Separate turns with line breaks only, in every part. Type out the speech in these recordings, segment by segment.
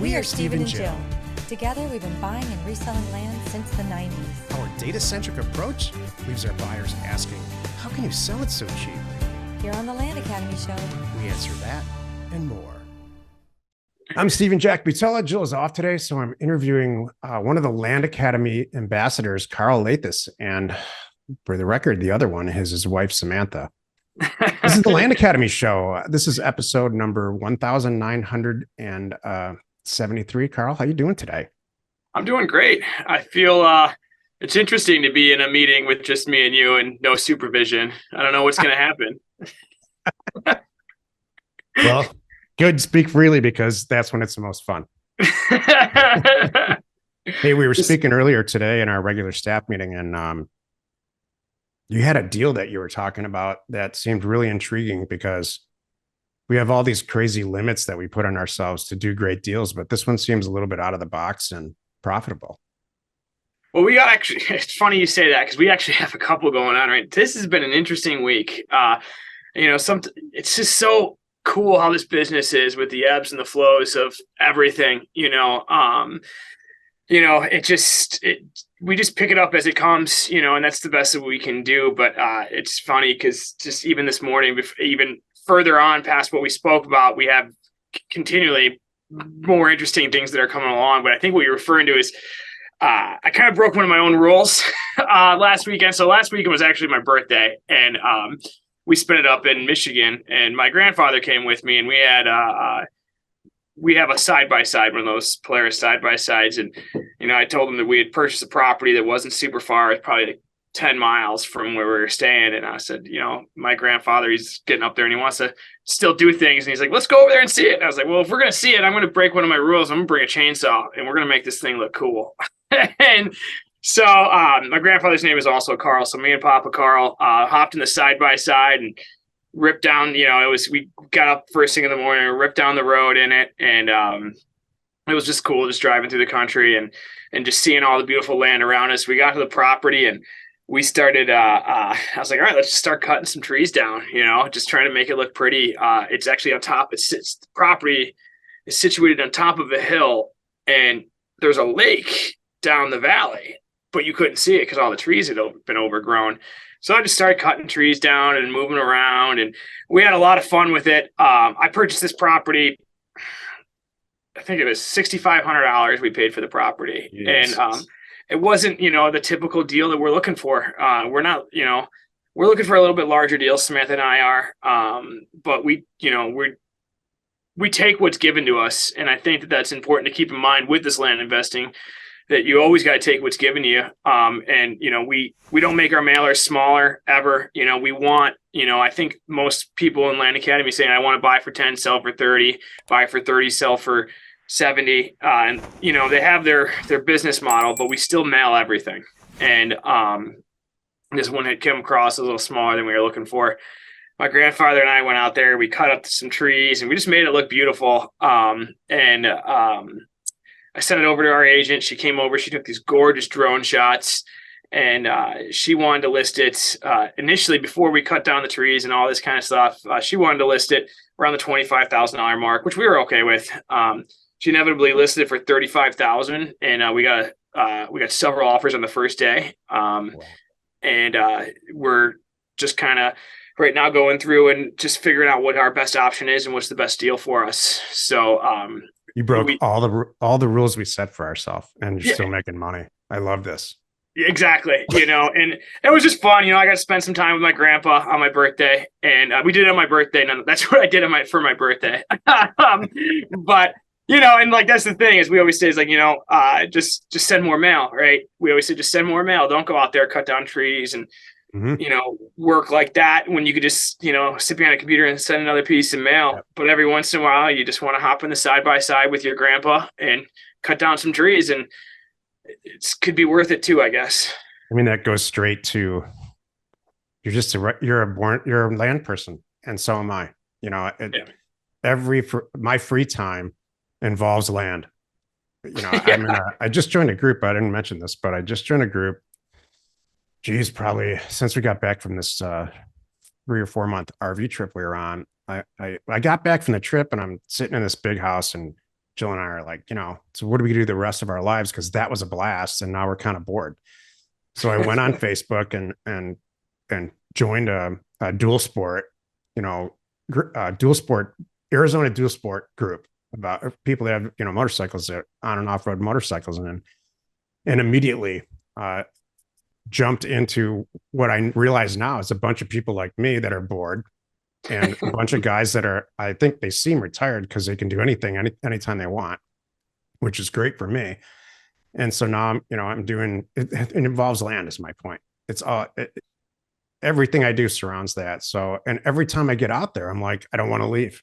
We are Steve and Jill. Together, we've been buying and reselling land since the 90s.
Our data-centric approach leaves our buyers asking, how can you sell it so cheap?
Here on the Land Academy Show,
We answer that and more. I'm Stephen Jack Butella. Jill is off today, so I'm interviewing one of the Land Academy ambassadors, Karl Lathus. And for the record, the other one is his wife, Samantha. This is the Land Academy Show. This is episode number 1973. Karl, how you doing today?
I'm doing great. I feel it's interesting to be in a meeting with just me and you and no supervision. I don't know what's going to happen.
Well, good. Speak freely because that's when it's the most fun. Hey, we were speaking earlier today in our regular staff meeting, and you had a deal that you were talking about that seemed really intriguing because we have all these crazy limits that we put on ourselves to do great deals, but this one seems a little bit out of the box and profitable.
Well, it's funny you say that because we actually have a couple going on, right? This has been an interesting week. It's just so cool how this business is with the ebbs and the flows of everything, we just pick it up as it comes, and that's the best that we can do. But it's funny because just even this morning, even further on past what we spoke about, we have continually more interesting things that are coming along. But I think what you're referring to is I kind of broke one of my own rules last weekend. So last weekend was actually my birthday, and we spent it up in Michigan, and my grandfather came with me, and we had we have a side-by-side, one of those Polaris side-by-sides. And, I told him that we had purchased a property that wasn't super far. It's probably like 10 miles from where we were staying. And I said, my grandfather, he's getting up there and he wants to still do things. And he's like, let's go over there and see it. And I was like, well, if we're going to see it, I'm going to break one of my rules. I'm going to bring a chainsaw and we're going to make this thing look cool. And so my grandfather's name is also Karl. So me and Papa Karl hopped in the side-by-side and ripped down, we got up first thing in the morning, ripped down the road in it. And it was just cool just driving through the country and just seeing all the beautiful land around us. We got to the property and we started, I was like, all right, let's just start cutting some trees down, just trying to make it look pretty. It's actually on top. The property is situated on top of a hill and there's a lake down the valley, but you couldn't see it because all the trees had been overgrown. So I just started cutting trees down and moving around, and we had a lot of fun with it. I purchased this property. I think it was $6,500 we paid for the property. Yes. And it wasn't, the typical deal that we're looking for. We're not, we're looking for a little bit larger deal. Samantha and I are, but we take what's given to us. And I think that that's important to keep in mind with this land investing, that you always got to take what's given to you. And, we don't make our mailers smaller ever. We want, I think most people in Land Academy saying, I want to buy for 10, sell for 30, buy for 30, sell for 70. And, they have their business model, but we still mail everything. And this one had come across a little smaller than we were looking for. My grandfather and I went out there, we cut up some trees and we just made it look beautiful. I sent it over to our agent. She came over. She took these gorgeous drone shots, and she wanted to list it initially before we cut down the trees and all this kind of stuff. She wanted to list it around the $25,000 mark, which we were okay with. She inevitably listed it for $35,000, and we got several offers on the first day. Wow. And we're just kind of right now going through and just figuring out what our best option is and what's the best deal for us. So.
You broke all the rules we set for ourselves, and you're still making money. I love this.
Exactly. And it was just fun. I got to spend some time with my grandpa on my birthday, and we did it on my birthday. And that's what I did for my birthday. But and like that's the thing is we always say is like just send more mail, right? We always say just send more mail. Don't go out there cut down trees and work like that when you could just, sit behind a computer and send another piece of mail. Yep. But every once in a while, you just want to hop in the side-by-side with your grandpa and cut down some trees, and it could be worth it too, I guess.
I mean, that goes straight to, you're a land person. And so am I, my free time involves land. I just joined a group. I didn't mention this, but I just joined a group. Geez, probably since we got back from this 3 or 4 month RV trip we were on, I got back from the trip and I'm sitting in this big house and Jill and I are like, so what do we do the rest of our lives? Because that was a blast, and now we're kind of bored. So I went on Facebook and joined a dual sport, dual sport Arizona dual sport group about people that have motorcycles, that on and off road motorcycles, and immediately jumped into what I realize now is a bunch of people like me that are bored, and a bunch of guys that are, I think they seem retired because they can do anything anytime they want, which is great for me. And so now I'm doing it. It involves land, is my point. It's all everything I do surrounds that. So, and every time I get out there, I'm like, I don't want to leave.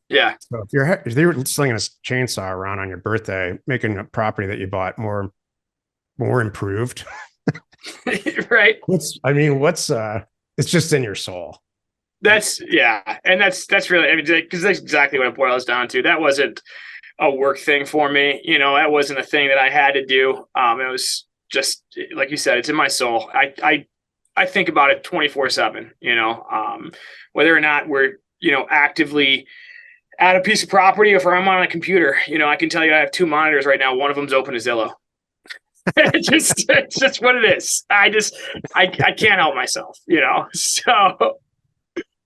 Yeah.
So if you're slinging a chainsaw around on your birthday, making a property that you bought more improved,
right?
It's just in your soul.
And that's really, because that's exactly what it boils down to. That wasn't a work thing for me. That wasn't a thing that I had to do. It was just, like you said, it's in my soul. I think about it 24/7, whether or not we're, actively at a piece of property, or if I'm on a computer, I can tell you I have 2 monitors right now. One of them's open to Zillow. It's just what it is. I can't help myself, so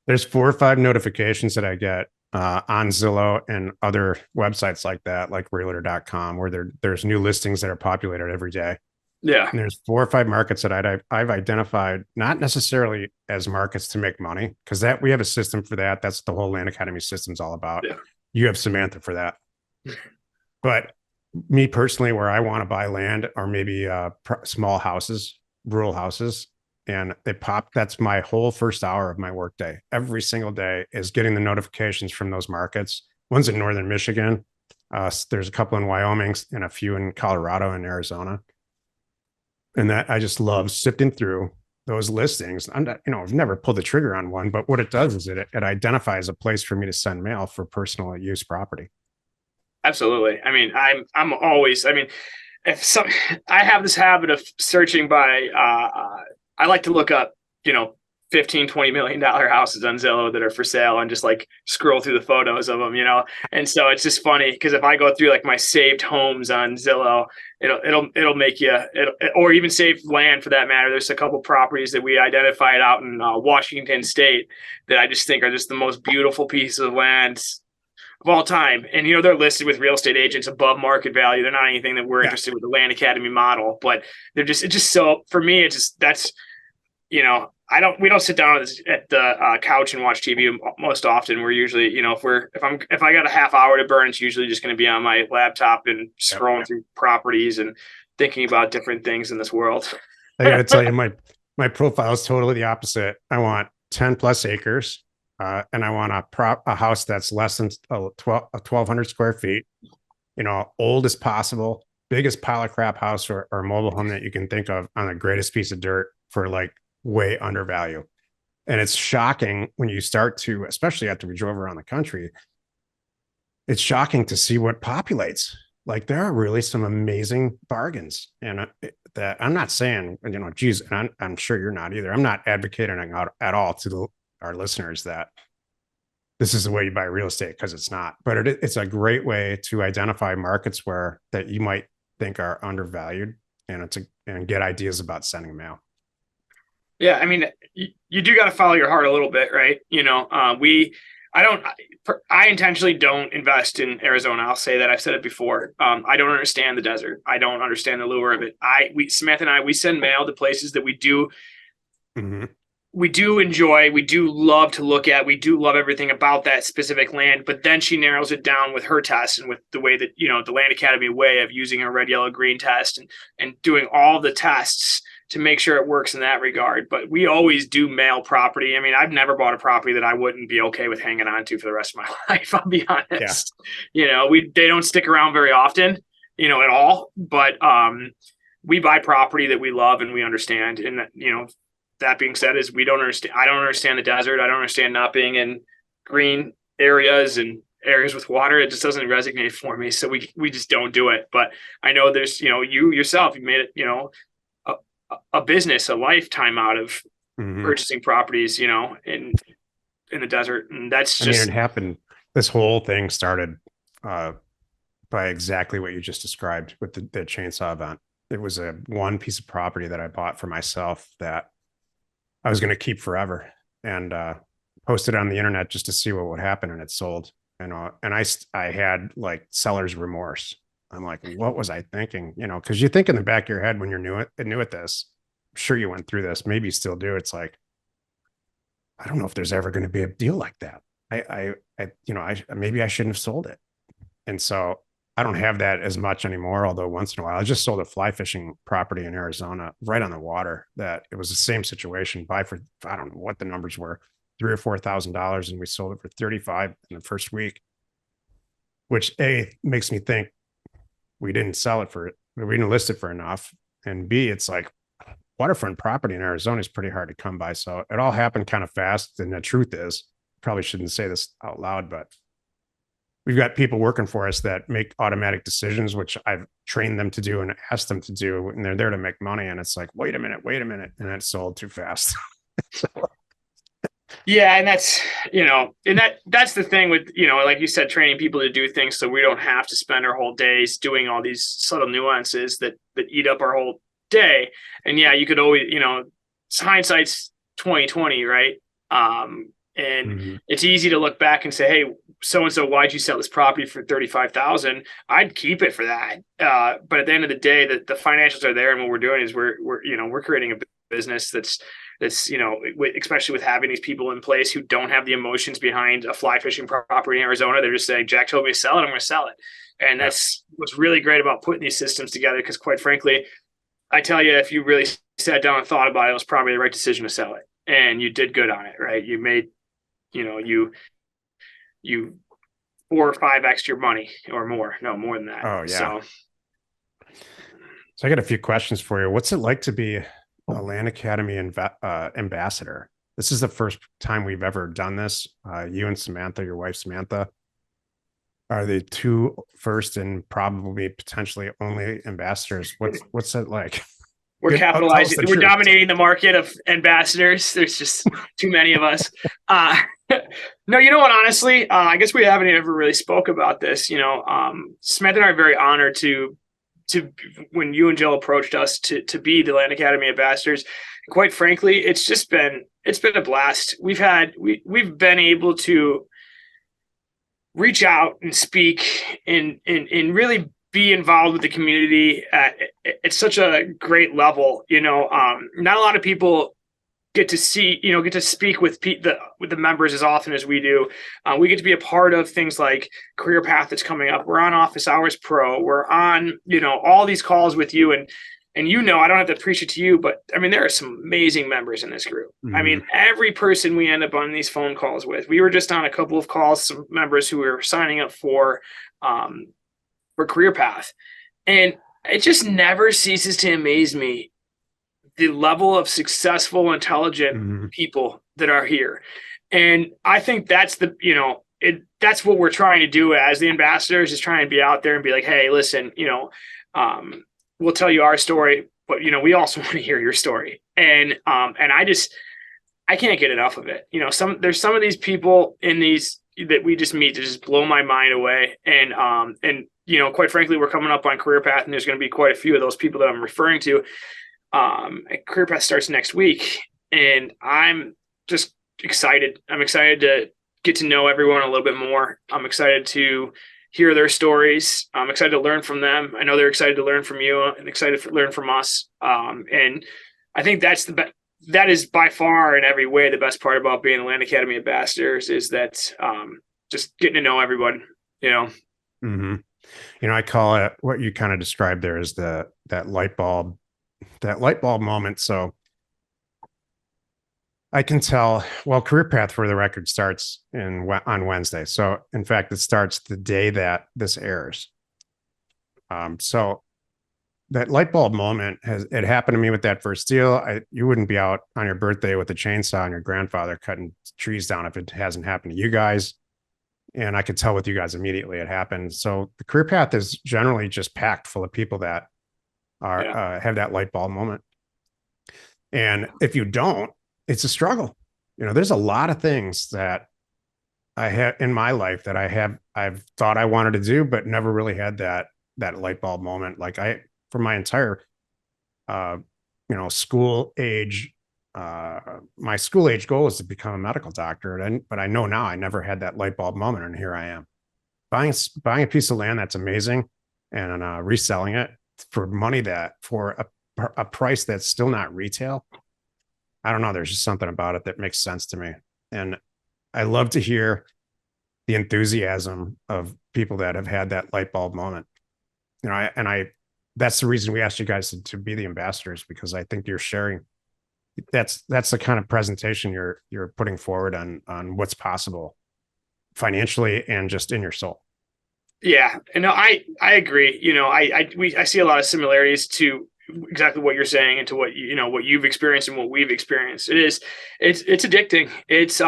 there's 4 or 5 notifications that I get on Zillow and other websites like that, like realtor.com, where there's new listings that are populated every day.
Yeah.
And there's 4 or 5 markets that I've identified, not necessarily as markets to make money, because that we have a system for that. That's the whole Land Academy system's all about. Yeah. You have Samantha for that. But me personally, where I want to buy land, or maybe small houses, rural houses, and that's my whole first hour of my workday. Every single day is getting the notifications from those markets. One's in northern Michigan. There's a couple in Wyoming and a few in Colorado and Arizona. And that I just love sifting through those listings. I'm not, I've never pulled the trigger on one, but what it does is it identifies a place for me to send mail for personal use property.
Absolutely. I'm always, I have this habit of searching by, I like to look up, $15-20 million houses on Zillow that are for sale, and just like scroll through the photos of them, And so it's just funny because if I go through like my saved homes on Zillow, it'll make you, or even saved land for that matter. There's a couple properties that we identified out in Washington State that I just think are just the most beautiful pieces of land of all time. And, they're listed with real estate agents above market value. They're not anything that we're interested with the Land Academy model, but it's just so, for me, that's, we don't sit down at the couch and watch TV most often. We're usually, if I got a half hour to burn, it's usually just going to be on my laptop and scrolling through properties and thinking about different things in this world.
I got to tell you, my profile is totally the opposite. I want 10 plus acres. And I want a house that's less than 1,200 square feet, old as possible, biggest pile of crap house or mobile home that you can think of on the greatest piece of dirt for like way under value. And it's shocking when you start to, especially after we drove around the country, it's shocking to see what populates. Like there are really some amazing bargains. And that I'm not saying, geez, and I'm sure you're not either. I'm not advocating at all to our listeners that this is the way you buy real estate, because it's not, but it's a great way to identify markets that you might think are undervalued, and get ideas about sending mail.
Yeah. You do got to follow your heart a little bit, right? I intentionally don't invest in Arizona. I'll say that. I've said it before. I don't understand the desert. I don't understand the lure of it. Samantha and I, we send mail to places that we do. Mm-hmm. We do enjoy, we do love to look at, we do love everything about that specific land, but then she narrows it down with her test and with the way that, the Land Academy way of using a red, yellow, green test and doing all the tests to make sure it works in that regard. But we always do mail property. I've never bought a property that I wouldn't be okay with hanging on to for the rest of my life. I'll be honest. Yeah. They don't stick around very often, at all, but we buy property that we love and we understand. And that, that being said, I don't understand the desert. I don't understand not being in green areas and areas with water. It just doesn't resonate for me. So we just don't do it. But I know there's, you yourself, you made it, a business, a lifetime out of purchasing properties, in the desert. And that's just,
it happened. This whole thing started by exactly what you just described with the chainsaw event. It was a one piece of property that I bought for myself that I was going to keep forever, and posted on the internet just to see what would happen, and it sold. And I had like seller's remorse. I'm like, what was I thinking? Because you think in the back of your head when you're new at this, I'm sure you went through this, maybe you still do. It's like, I don't know if there's ever going to be a deal like that. Maybe I shouldn't have sold it. And so I don't have that as much anymore. Although once in a while, I just sold a fly fishing property in Arizona, right on the water, that it was the same situation. Buy for, I don't know what the numbers were, $3,000 or $4,000. And we sold it for 35 in the first week, which makes me think we didn't list it for enough. And B, it's like, waterfront property in Arizona is pretty hard to come by. So it all happened kind of fast. And the truth is, probably shouldn't say this out loud, but we've got people working for us that make automatic decisions, which I've trained them to do and asked them to do. And they're there to make money. And it's like, wait a minute. And it sold too fast. So.
Yeah. And that's, that's the thing with, like you said, training people to do things so we don't have to spend our whole days doing all these subtle nuances that eat up our whole day. And yeah, you could always, hindsight's 2020, right? And it's easy to look back and say, hey, so-and-so, why'd you sell this property for $35,000? I'd keep it for that. But at the end of the day, the financials are there. And what we're doing is we're creating a business that's, especially with having these people in place who don't have the emotions behind a fly fishing property in Arizona. They're just saying, Jack told me to sell it, I'm going to sell it. And that's what's really great about putting these systems together. Because quite frankly, I tell you, if you really sat down and thought about it, it was probably the right decision to sell it. And you did good on it, right? You made, you 4 or 5x your money or more. No, more than that.
Oh, yeah. So I got a few questions for you. What's it like to be a Land Academy ambassador? This is the first time we've ever done this. You and Samantha, your wife Samantha, are the two first and probably potentially only ambassadors. What's that like?
We're capitalizing. We're dominating the market of ambassadors. There's just too many of us. No, you know what? Honestly, I guess we haven't ever really spoke about this. Samantha and I are very honored to when you and Jill approached us to be the Land Academy ambassadors. Quite frankly, it's been a blast. We've been able to reach out and speak and really be involved with the community at such a great level. Not a lot of people get to speak with the members as often as we do. We get to be a part of things like Career Path that's coming up. We're on Office Hours Pro. We're on, all these calls with you. And I don't have to preach it to you, but I mean, there are some amazing members in this group. Mm-hmm. I mean, every person we end up on these phone calls with, we were just on a couple of calls, some members who were signing up for Career Path. And it just never ceases to amaze me the level of successful, intelligent people that are here. And I think that's that's what we're trying to do as the ambassadors, is trying to be out there and be like, hey, listen, we'll tell you our story, but we also want to hear your story. And I can't get enough of it. There's some of these people in these that we just meet that just blow my mind away. And quite frankly, we're coming up on Career Path, and there's going to be quite a few of those people that I'm referring to. Career Path starts next week, and I'm just excited. I'm excited to get to know everyone a little bit more. I'm excited to hear their stories. I'm excited to learn from them. I know they're excited to learn from you and excited to learn from us. And I think that is by far in every way the best part about being the Land Academy ambassadors, is that just getting to know everyone.
I call it, what you kind of described there, is that light bulb moment. So I can tell, well, Career Path, for the record, starts on Wednesday. So in fact, it starts the day that this airs. So that light bulb moment it happened to me with that first deal. You wouldn't be out on your birthday with a chainsaw and your grandfather cutting trees down if it hasn't happened to you guys. And I could tell with you guys immediately it happened. So the Career Path is generally just packed full of people that have that light bulb moment. And if you don't, it's a struggle. There's a lot of things that I have in my life that I've thought I wanted to do, but never really had that light bulb moment. Like for my entire, uh, school age, my school age goal is to become a medical doctor. But I know now I never had that light bulb moment. And here I am buying a piece of land that's amazing and reselling it for money for a price that's still not retail. I don't know. There's just something about it that makes sense to me. And I love to hear the enthusiasm of people that have had that light bulb moment. That's the reason we asked you guys to be the ambassadors, because I think you're sharing. That's the kind of presentation you're putting forward on what's possible financially and just in your soul.
Yeah, and no, I agree. I see a lot of similarities to exactly what you're saying and to what what you've experienced and what we've experienced. It's addicting. It's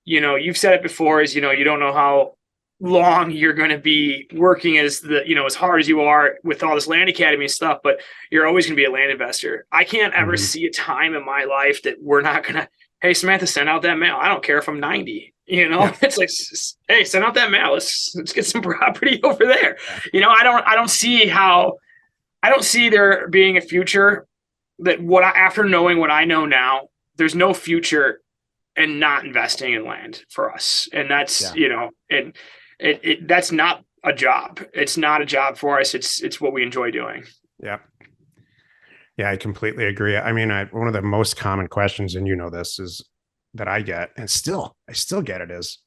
you've said it before, is you don't know how long you're going to be working as hard as you are with all this Land Academy stuff, but you're always going to be a land investor. I can't ever see a time in my life that we're not going to, hey, Samantha, send out that mail. I don't care if I'm 90. It's like, hey, send out that mail. Let's get some property over there. I don't see there being a future that after knowing what I know now, there's no future in not investing in land for us. And that's, that's not a job. It's not a job for us. It's what we enjoy doing.
Yeah. Yeah, I completely agree. I mean, one of the most common questions, and this is that I get, and I still get it, is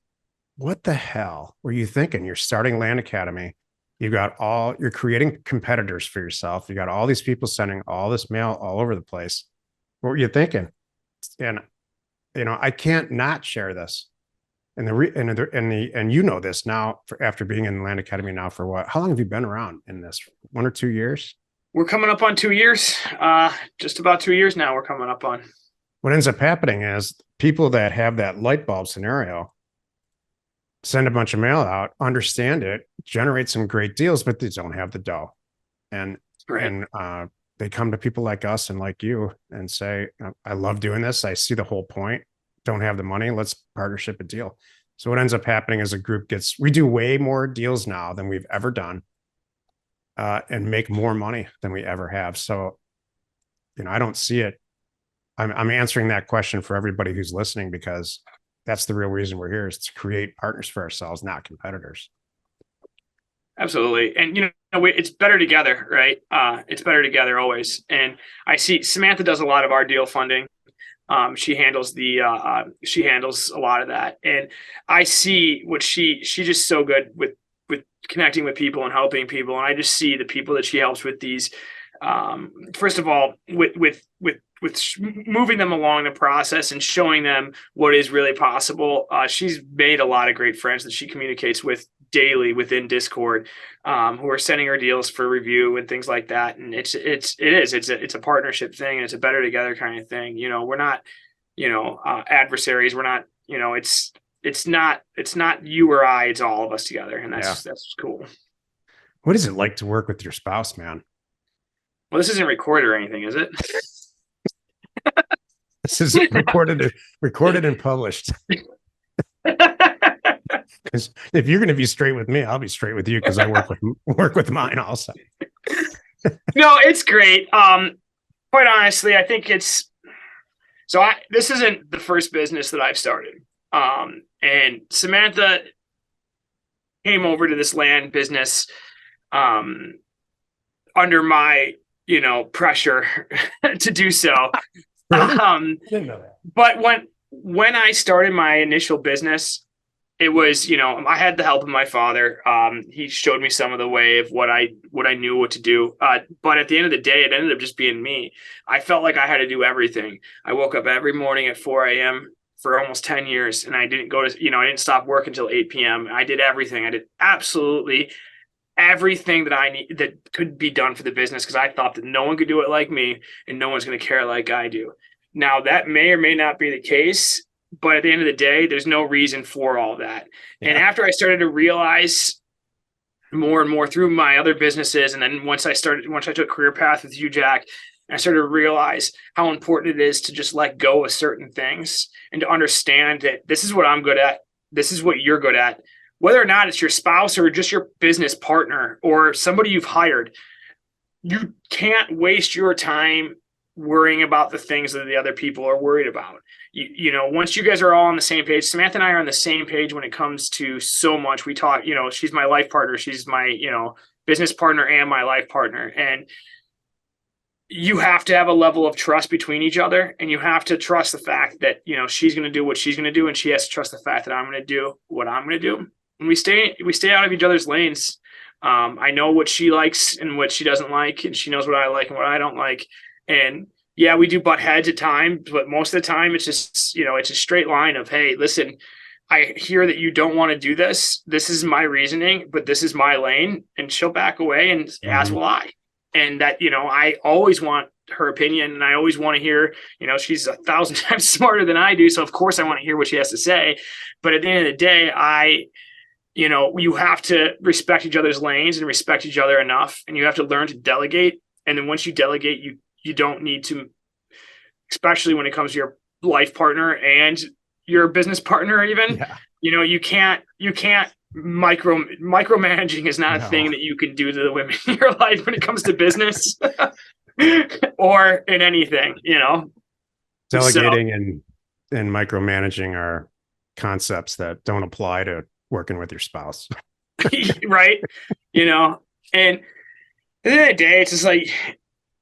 what the hell were you thinking? You're starting Land Academy. You're creating competitors for yourself. You got all these people sending all this mail all over the place. What were you thinking? And, I can't not share this. And this now after being in Land Academy now for what? How long have you been around in this? 1 or 2 years?
We're coming up on 2 years. Just about 2 years now. We're coming up on.
What ends up happening is people that have that light bulb scenario send a bunch of mail out, understand it, generate some great deals, but they don't have the dough. And they come to people like us and like you and say, I love doing this. I see the whole point. Don't have the money. Let's partnership a deal. So what ends up happening is we do way more deals now than we've ever done, and make more money than we ever have. So, I don't see it. I'm answering that question for everybody who's listening, because that's the real reason we're here, is to create partners for ourselves, not competitors.
Absolutely. And, it's better together, right? It's better together always. And I see Samantha does a lot of our deal funding. She handles a lot of that. And I see what she's just so good with connecting with people and helping people. And I just see the people that she helps with these, first of all, with moving them along the process and showing them what is really possible. She's made a lot of great friends that she communicates with daily within Discord, who are sending her deals for review and things like that. And it's a partnership thing, and it's a better together kind of thing. We're not, adversaries. We're not, it's not you or I, it's all of us together. And that's cool.
What is it like to work with your spouse, man?
Well, this isn't recorded or anything, is it?
This is recorded and published. Because if you're going to be straight with me, I'll be straight with you, because I work with mine also.
No, it's great. Quite honestly, I think this isn't the first business that I've started. And Samantha came over to this land business under my pressure to do so.
Didn't know that.
But when I started my initial business, it was, I had the help of my father. He showed me some of the way of what I knew what to do. But at the end of the day, it ended up just being me. I felt like I had to do everything. I woke up every morning at 4 a.m. for almost 10 years. And I didn't I didn't stop work until 8 p.m. I did everything. I did absolutely everything that I need that could be done for the business, because I thought that no one could do it like me and no one's going to care like I do. Now, that may or may not be the case, but at the end of the day, there's no reason for all that. Yeah. And after I started to realize more and more through my other businesses, and then once I took Career Path with you, Jack, And I started to realize how important it is to just let go of certain things and to understand that this is what I'm good at. This is what you're good at. Whether or not it's your spouse or just your business partner or somebody you've hired, you can't waste your time worrying about the things that the other people are worried about. You know, once you guys are all on the same page, Samantha and I are on the same page when it comes to so much. We talk, you know, she's my life partner. She's my, you know, business partner and my life partner. And you have to have a level of trust between each other, and you have to trust the fact that, you know, she's going to do what she's going to do. And she has to trust the fact that I'm going to do what I'm going to do. And we stay out of each other's lanes. I know what she likes and what she doesn't like, and she knows what I like and what I don't like. And yeah, we do butt heads at times, but most of the time it's just, you know, it's a straight line of, hey, listen, I hear that you don't want to do this. This is my reasoning, but this is my lane. And she'll back away, and as will I. And that, you know, I always want her opinion, and I always want to hear, you know, she's 1,000 times smarter than I do. So of course I want to hear what she has to say. But at the end of the day, you know, you have to respect each other's lanes and respect each other enough. And you have to learn to delegate. And then once you delegate, you don't need to, especially when it comes to your life partner and your business partner, even, you know, you can't micromanaging is not a thing that you can do to the women in your life when it comes to business or in anything, you know.
Delegating and micromanaging are concepts that don't apply to working with your spouse.
Right. You know, and at the end of the day, it's just like,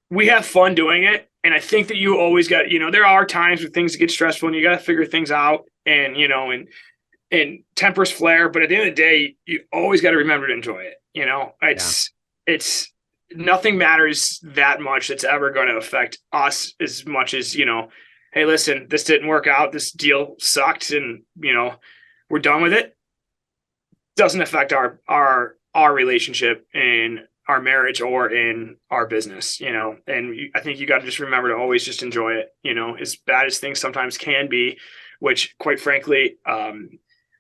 we have fun doing it. And I think that you always got, you know, there are times when things get stressful and you got to figure things out, and, you know, and tempers flare. But at the end of the day, you always got to remember to enjoy it. You know, it's nothing matters that much that's ever going to affect us as much as, you know, hey, listen, this didn't work out. This deal sucked, and, you know, we're done with it. Doesn't affect our relationship in our marriage or in our business, you know. And I think you got to just remember to always just enjoy it, you know, as bad as things sometimes can be, which quite frankly, I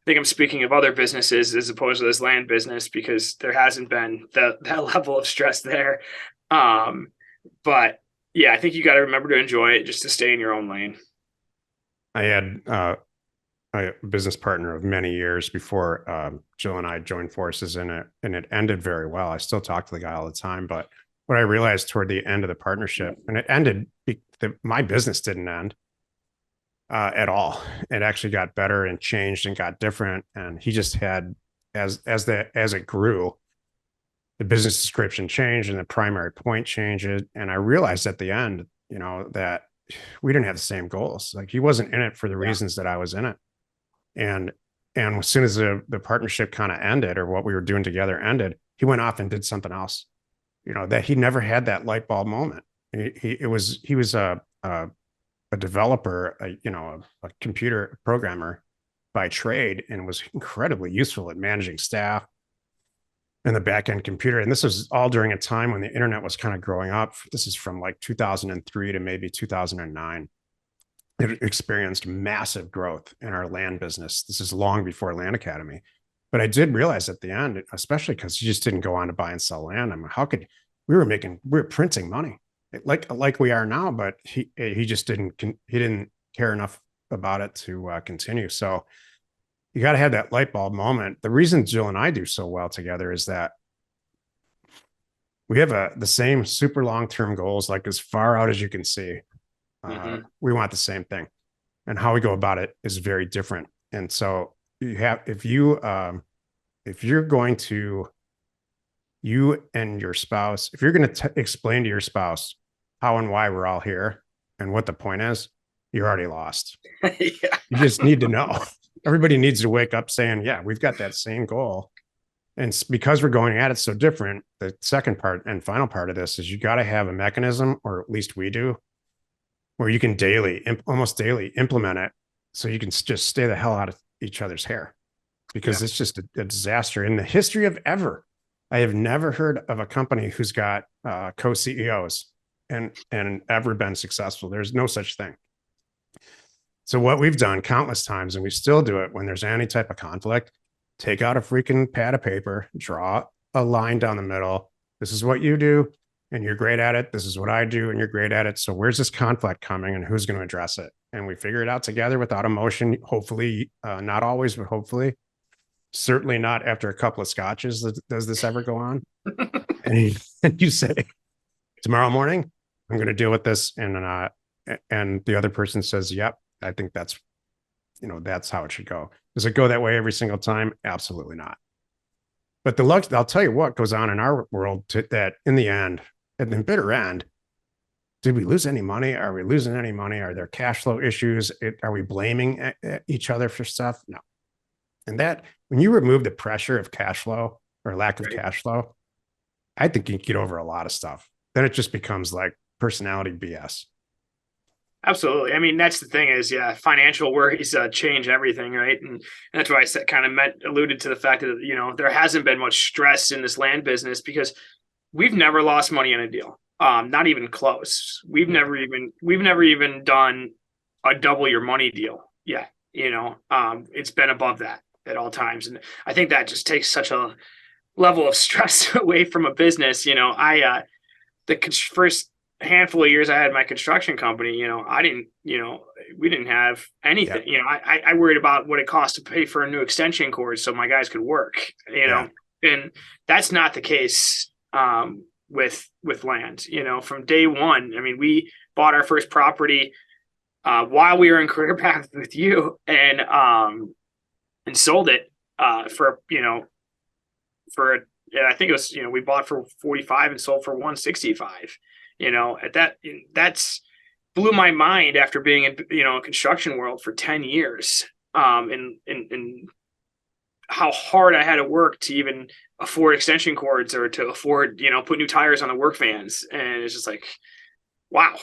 think I'm speaking of other businesses as opposed to this land business, because there hasn't been that level of stress there. But yeah, I think you got to remember to enjoy it, just to stay in your own lane.
I had a business partner of many years before Jill and I joined forces in it, and it ended very well. I still talk to the guy all the time, but what I realized toward the end of the partnership, and it ended, my business didn't end at all. It actually got better and changed and got different. And he just had, as it grew, the business description changed and the primary point changed. And I realized at the end, you know, that we didn't have the same goals. Like, he wasn't in it for the reasons that I was in it. And as soon as the partnership kind of ended, or what we were doing together ended, he went off and did something else. You know, that he never had that light bulb moment. He was a developer, a computer programmer by trade, and was incredibly useful at managing staff and the back end computer. And this was all during a time when the internet was kind of growing up. This is from like 2003 to maybe 2009. It experienced massive growth in our land business. This is long before Land Academy. But I did realize at the end, especially because he just didn't go on to buy and sell land. I mean, we were printing money like we are now, but he just didn't care enough about it to continue. So you got to have that light bulb moment. The reason Jill and I do so well together is that we have the same super long-term goals, like as far out as you can see. We want the same thing, and how we go about it is very different. And so if you're going to, you and your spouse, if you're going to explain to your spouse how and why we're all here and what the point is, you're already lost. You just need to know. Everybody needs to wake up saying, yeah, we've got that same goal. And because we're going at it so different, the second part and final part of this is you got to have a mechanism, or at least we do, where you can almost daily implement it, so you can just stay the hell out of each other's hair, because it's just a disaster. In the history of ever, I have never heard of a company who's got co-CEOs and ever been successful. There's no such thing. So what we've done countless times, and we still do it when there's any type of conflict, take out a freaking pad of paper, draw a line down the middle. This is what you do, and you're great at it. This is what I do, and you're great at it. So where's this conflict coming, and who's going to address it? And we figure it out together without emotion. Hopefully, not always, but hopefully. Certainly not after a couple of scotches does this ever go on. And you say, tomorrow morning, I'm going to deal with this, and the other person says, yep, I think that's how it should go. Does it go that way every single time? Absolutely not. But I'll tell you what goes on in our world that in the end, at the bitter end, did we lose any money? Are we losing any money? Are there cash flow issues? Are we blaming each other for stuff? No. And that, when you remove the pressure of cash flow or lack of cash flow, I think you can get over a lot of stuff. Then it just becomes like personality BS.
Absolutely. I mean, that's the thing is, financial worries change everything, right? And that's why I said, alluded to the fact that, there hasn't been much stress in this land business because we've never lost money on a deal. Not even close. We've never even done a double your money deal. Yeah. It's been above that at all times. And I think that just takes such a level of stress away from a business. The first handful of years I had my construction company, we didn't have anything. I worried about what it cost to pay for a new extension cord so my guys could work, and that's not the case with land. From day one, I mean, we bought our first property while we were in career path with you, and sold it for I think it was, we bought for 45 and sold for 165. That's blew my mind after being in, a construction world for 10 years. And how hard I had to work to even afford extension cords or to afford, put new tires on the work vans. And it's just like, wow.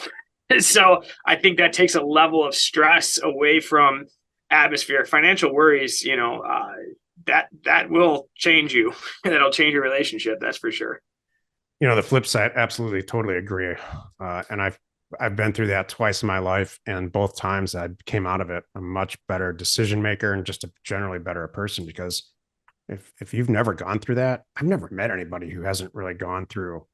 So I think that takes a level of stress away from atmosphere. Financial worries, that will change you. That'll change your relationship. That's for sure.
The flip side, absolutely, totally agree. And I've been through that twice in my life, and both times I came out of it a much better decision maker and just a generally better person. Because if you've never gone through that, I've never met anybody who hasn't really gone through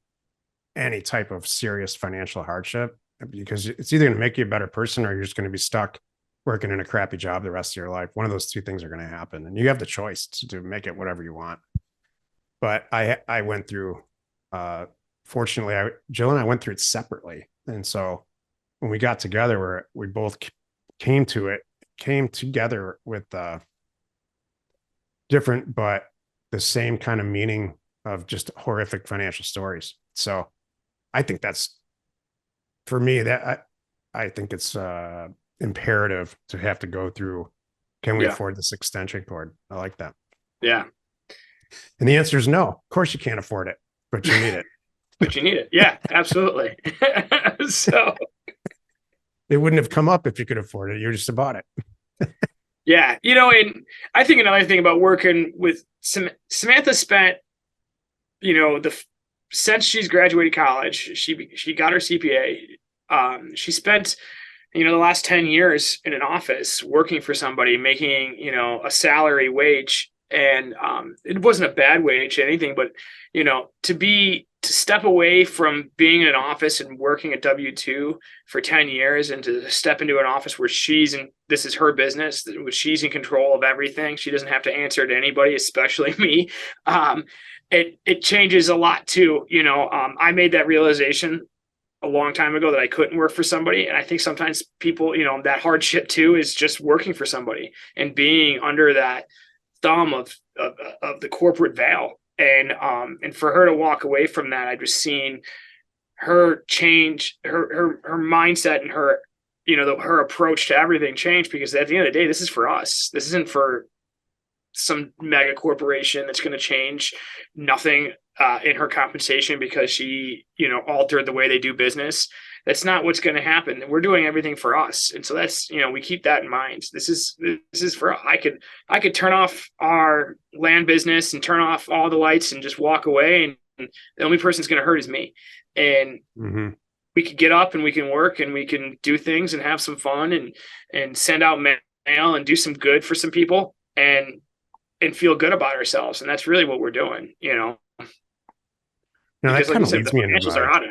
any type of serious financial hardship, because it's either going to make you a better person or you're just going to be stuck working in a crappy job the rest of your life. One of those two things are going to happen, and you have the choice to make it whatever you want. But I went through. Fortunately, Jill and I went through it separately. And so when we got together, we both came together with different, but the same kind of meaning of just horrific financial stories. So I think that's, for me, that I think it's imperative to have to go through, can we afford this extension cord? I like that.
Yeah.
And the answer is no. Of course you can't afford it, but you need it.
But you need it. Yeah, absolutely. So
it wouldn't have come up if you could afford it. You just bought it.
Yeah. And I think another thing about working with Samantha spent, since she's graduated college, she got her CPA. She spent, the last 10 years in an office working for somebody, making, a salary wage. And it wasn't a bad wage or anything, but, to step away from being in an office and working at W-2 for 10 years and to step into an office where this is her business, where she's in control of everything. She doesn't have to answer to anybody, especially me. It changes a lot too. I made that realization a long time ago that I couldn't work for somebody. And I think sometimes people, that hardship too is just working for somebody and being under that thumb of the corporate veil. And for her to walk away from that, I've just seen her change her mindset and her, her approach to everything change, because at the end of the day, this is for us. This isn't for some mega corporation that's going to change nothing in her compensation because she, altered the way they do business. That's not what's going to happen. We're doing everything for us. And so that's, we keep that in mind. This is for, I could turn off our land business and turn off all the lights and just walk away. And the only person that's going to hurt is me. And we could get up and we can work and we can do things and have some fun and send out mail and do some good for some people and feel good about ourselves. And that's really what we're doing,
Now that
Because like
kind
you
of
said, the financials are on it.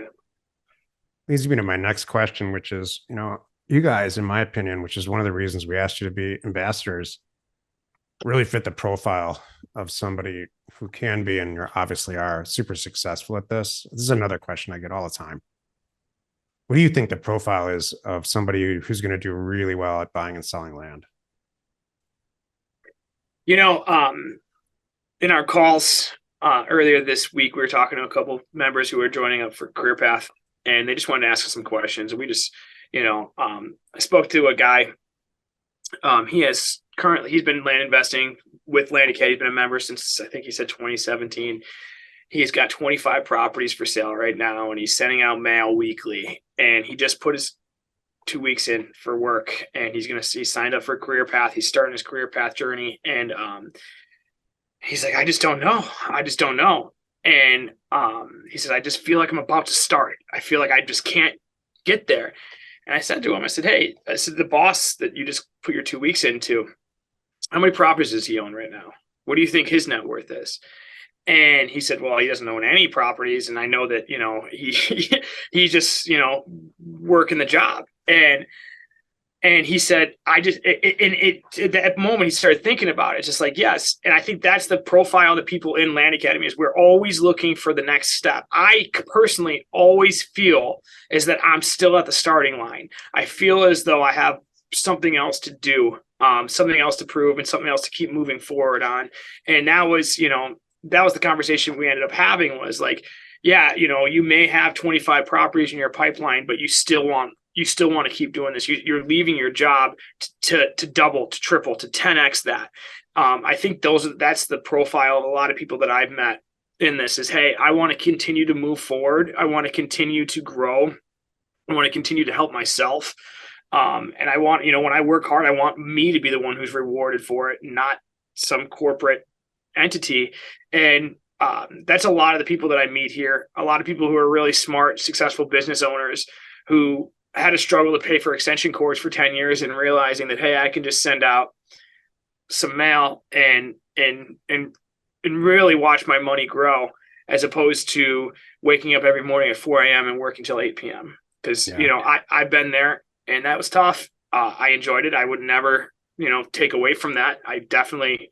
leads me to my next question, which is, you guys, in my opinion, which is one of the reasons we asked you to be ambassadors, really fit the profile of somebody who can be, and you obviously are super successful at this. This is another question I get all the time. What do you think the profile is of somebody who's going to do really well at buying and selling land?
You know, in our calls earlier this week, we were talking to a couple members who were joining up for Career Path, and they just wanted to ask us some questions. And we just, I spoke to a guy. He's been land investing with Land Academy. He's been a member since, I think he said 2017. He's got 25 properties for sale right now, and he's sending out mail weekly. And he just put his 2 weeks in for work, and he signed up for Career Path. He's starting his Career Path journey, and he's like, I just don't know. And he said, I just feel like I'm about to start. I feel like I just can't get there. And I said to him, hey, the boss that you just put your 2 weeks into, how many properties does he own right now? What do you think his net worth is? And he said, well, he doesn't own any properties. And I know that, he's just, working the job. And he said, at that moment, he started thinking about it, just like, yes. And I think that's the profile of the people in Land Academy, is we're always looking for the next step. I personally always feel is that I'm still at the starting line. I feel as though I have something else to do, something else to prove, and something else to keep moving forward on. And that was the conversation we ended up having, was like, yeah, you may have 25 properties in your pipeline, but you still want to keep doing this. You're leaving your job to double, to triple, to 10x that. I think that's the profile of a lot of people that I've met in this is, hey, I want to continue to move forward. I want to continue to grow. I want to continue to help myself. And I want, when I work hard, I want me to be the one who's rewarded for it, not some corporate entity. And that's a lot of the people that I meet here. A lot of people who are really smart, successful business owners who had to struggle to pay for extension cords for 10 years and realizing that, hey, I can just send out some mail and really watch my money grow, as opposed to waking up every morning at 4 a.m. and working till 8 p.m. Because, I've been there, and that was tough. I enjoyed it. I would never, take away from that. I definitely,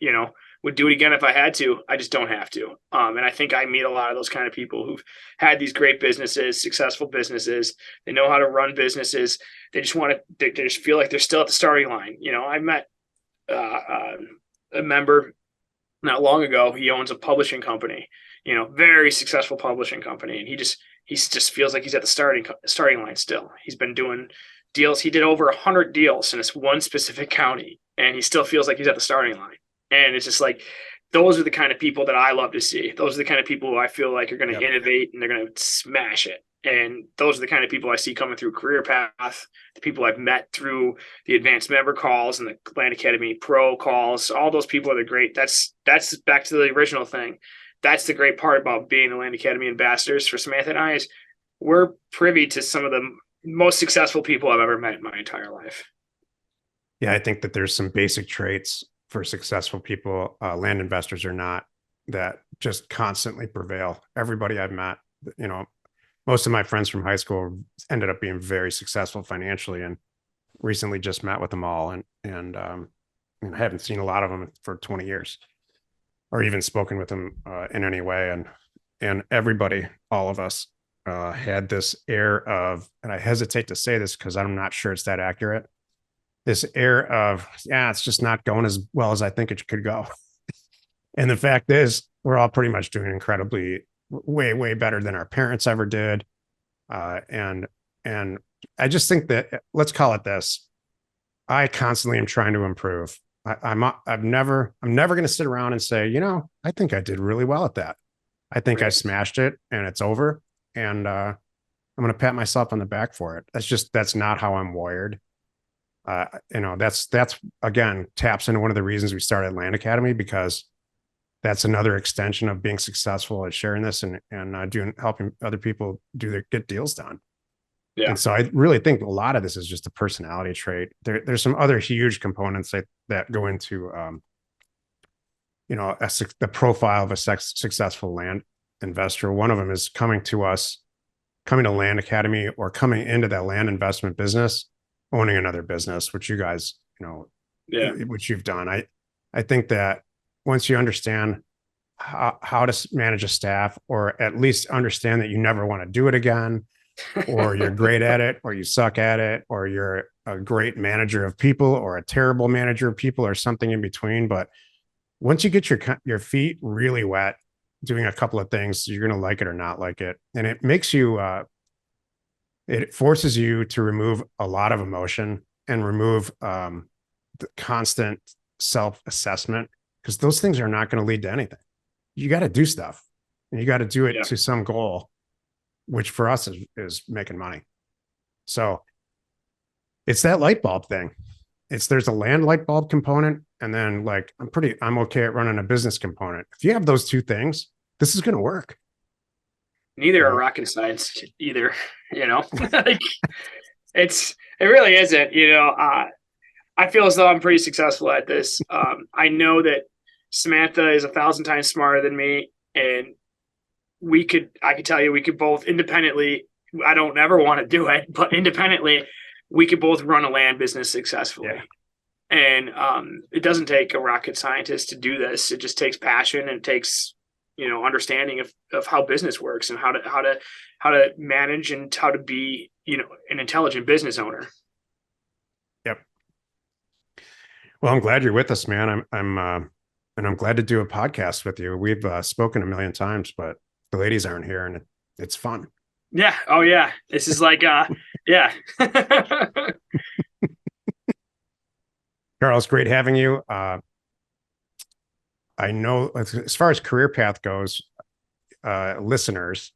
would do it again if I had to. I just don't have to. And I think I meet a lot of those kind of people who've had these great businesses, successful businesses. They know how to run businesses. They just they just feel like they're still at the starting line. I met a member not long ago. He owns a publishing company, very successful publishing company. And he just feels like he's at the starting line still. He's been doing deals. He did over 100 deals in this one specific county, and he still feels like he's at the starting line. And it's just like, those are the kind of people that I love to see. Those are the kind of people who I feel like are going to innovate, and they're going to smash it. And those are the kind of people I see coming through Career Path, the people I've met through the advanced member calls and the Land Academy Pro calls. All those people are great. That's back to the original thing. That's the great part about being the Land Academy ambassadors for Samantha and I, is we're privy to some of the most successful people I've ever met in my entire life.
Yeah, I think that there's some basic traits for successful people, land investors or not, that just constantly prevail. Everybody I've met, most of my friends from high school ended up being very successful financially, and recently just met with them all, and I haven't seen a lot of them for 20 years or even spoken with them in any way. And everybody, all of us, had this air of, and I hesitate to say this because I'm not sure it's that accurate, this air of, it's just not going as well as I think it could go. And the fact is, we're all pretty much doing incredibly way, way better than our parents ever did. And I just think that, let's call it this, I constantly am trying to improve. I'm never going to sit around and say, I think I did really well at that. I think I smashed it and it's over. And I'm going to pat myself on the back for it. That's not how I'm wired. That's again, taps into one of the reasons we started Land Academy, because that's another extension of being successful at sharing this and helping other people get deals done. Yeah. And so I really think a lot of this is just a personality trait. There's some other huge components that go into, the profile of a successful land investor. One of them is coming to Land Academy, or coming into that land investment business, owning another business, which you guys, which you've done. I think that once you understand how to manage a staff, or at least understand that you never want to do it again, or you're great at it, or you suck at it, or you're a great manager of people, or a terrible manager of people, or something in between. But once you get your feet really wet doing a couple of things, you're going to like it or not like it. And it makes you, it forces you to remove a lot of emotion and remove the constant self-assessment, because those things are not going to lead to anything. You got to do stuff, and you got to do it to some goal, which for us is making money. So it's that light bulb thing. There's a land light bulb component, and then like I'm okay at running a business component. If you have those two things, this is going to work.
Neither are rocket science either, like it really isn't, I feel as though I'm pretty successful at this. I know that Samantha is 1,000 times smarter than me, and I could tell you, we could both independently, I don't ever want to do it, but independently, we could both run a land business successfully. Yeah. And it doesn't take a rocket scientist to do this. It just takes passion, and it takes, understanding of how business works, and how to manage, and how to be, an intelligent business owner.
Yep. Well, I'm glad you're with us, man. I'm glad to do a podcast with you. We've spoken a million times, but the ladies aren't here, and it's fun.
Yeah. Oh yeah. This is like, yeah.
Karl, it's great having you. I know as far as career path goes, listeners,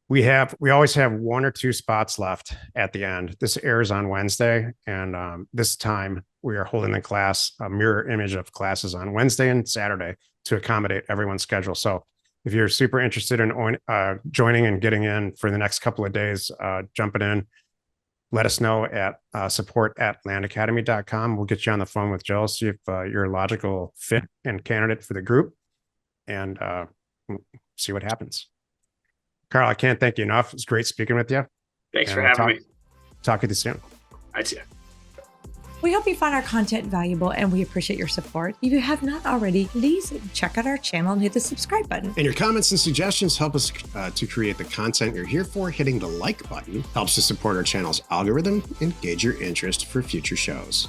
we always have 1 or 2 spots left at the end. This airs on Wednesday, and this time we are holding the class, a mirror image of classes on Wednesday and Saturday to accommodate everyone's schedule. So if you're super interested in joining and getting in for the next couple of days, jumping in, let us know at support@landacademy.com. We'll get you on the phone with Joe, see if you're a logical fit and candidate for the group, and see what happens. Karl, I can't thank you enough. It's great speaking with you.
Thanks for having me.
Talk to you soon.
I see you.
We hope you found our content valuable, and we appreciate your support. If you have not already, please check out our channel and hit the subscribe button.
And your comments and suggestions help us to create the content you're here for. Hitting the like button helps to support our channel's algorithm and gauge your interest for future shows.